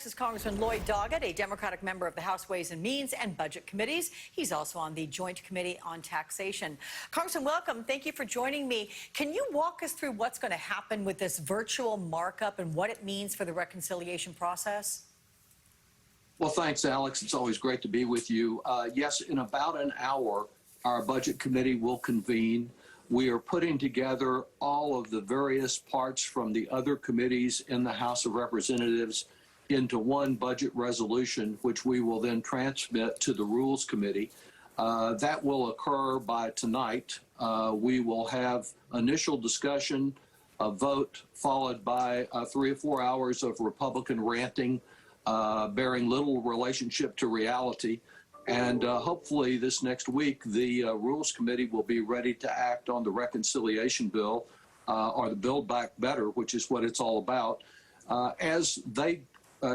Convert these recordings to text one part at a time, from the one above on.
Texas Congressman Lloyd Doggett, a Democratic member of the House Ways and Means and Budget Committees. He's also on the Joint Committee on Taxation. Congressman, welcome. Thank you for joining me. Can you walk us through what's going to happen with this virtual markup and what it means for the reconciliation process? Well, thanks, Alex. It's always great to be with you. Yes, in about an hour, our Budget Committee will convene. We are putting together all of the various parts from the other committees in the House of Representatives into one budget resolution, which we will then transmit to the Rules Committee. That will occur by tonight. We will have initial discussion, a vote, followed by 3 or 4 hours of Republican ranting, bearing little relationship to reality. And hopefully this next week, the Rules Committee will be ready to act on the reconciliation bill, or the Build Back Better, which is what it's all about. As they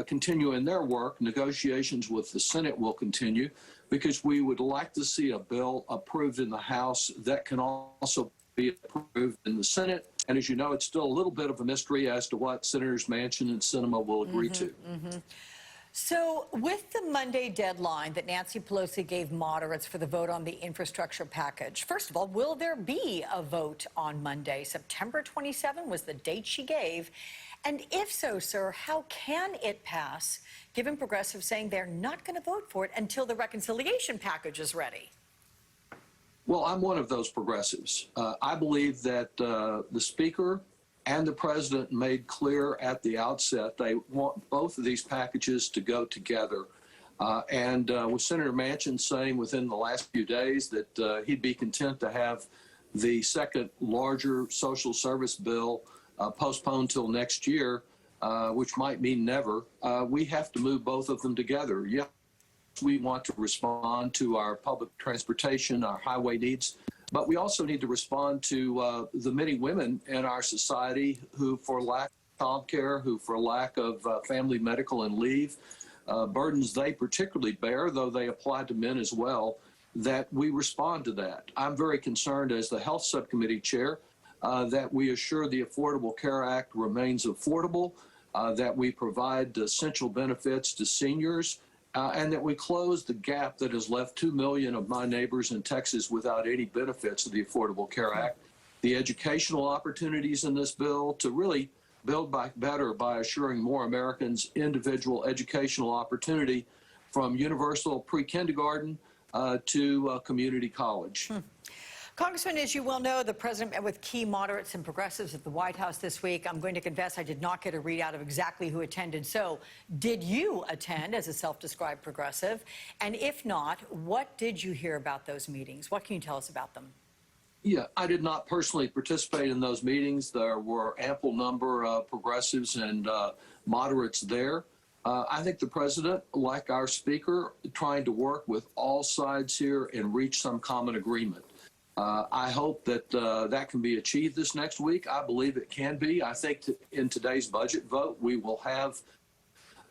continue in their work, negotiations with the Senate will continue, because we would like to see a bill approved in the House that can also be approved in the Senate. And as you know, it's still a little bit of a mystery as to what Senators Manchin and Sinema will agree to. So with the Monday deadline that Nancy Pelosi gave moderates for the vote on the infrastructure package, first of all, will there be a vote on Monday? September 27 was the date she gave. And if so, sir, how can it pass, given progressives saying they're not going to vote for it until the reconciliation package is ready? Well, I'm one of those progressives. I believe that the Speaker and the President made clear at the outset they want both of these packages to go together. With Senator Manchin saying within the last few days that he'd be content to have the second larger social service bill postponed till next year, which might mean never, we have to move both of them together. Yes, we want to respond to our public transportation, our highway needs, but we also need to respond to the many women in our society who, for lack of child care, who, for lack of family medical and leave, burdens they particularly bear, though they apply to men as well, that we respond to that. I'm very concerned as the Health Subcommittee Chair that we assure the Affordable Care Act remains affordable, that we provide essential benefits to seniors, and that we close the gap that has left 2 million of my neighbors in Texas without any benefits of the Affordable Care Act. The educational opportunities in this bill to really build back better by assuring more Americans individual educational opportunity from universal pre-kindergarten to community college. Congressman, as you well know, the president met with key moderates and progressives at the White House this week. I'm going to confess I did not get a readout of exactly who attended. So did you attend as a self-described progressive? And if not, what did you hear about those meetings? What can you tell us about them? Yeah, I did not personally participate in those meetings. There were ample number of progressives and moderates there. I think the president, like our speaker, trying to work with all sides here and reach some common agreement. I hope that that can be achieved this next week. I believe it can be. I think in today's budget vote, we will have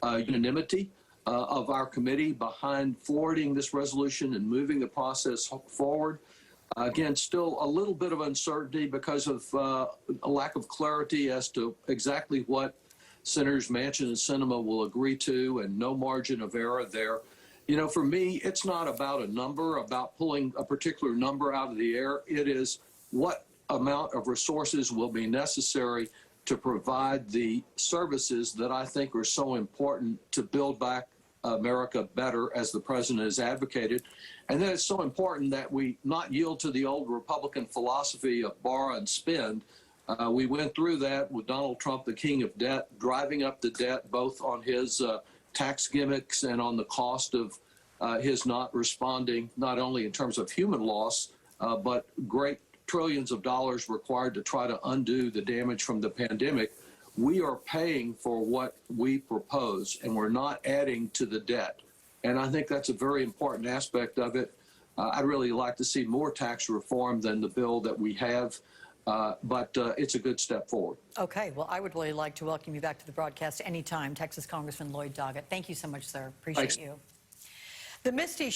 unanimity of our committee behind forwarding this resolution and moving the process forward. Again, still a little bit of uncertainty because of a lack of clarity as to exactly what Senators Manchin and Sinema will agree to, and no margin of error there. You know, for me, it's not about a number, about pulling a particular number out of the air. It is what amount of resources will be necessary to provide the services that I think are so important to build back America better, as the president has advocated. And then it's so important that we not yield to the old Republican philosophy of borrow and spend. We went through that with Donald Trump, the king of debt, driving up the debt both on his tax gimmicks and on the cost of his not responding, not only in terms of human loss, but great trillions of dollars required to try to undo the damage from the pandemic. We are paying for what we propose, and we're not adding to the debt. And I think that's a very important aspect of it. I'd really like to see more tax reform than the bill that we have. But it's a good step forward. Okay. Well, I would really like to welcome you back to the broadcast anytime, Texas Congressman Lloyd Doggett. Thank you so much, sir. Appreciate you. The Misty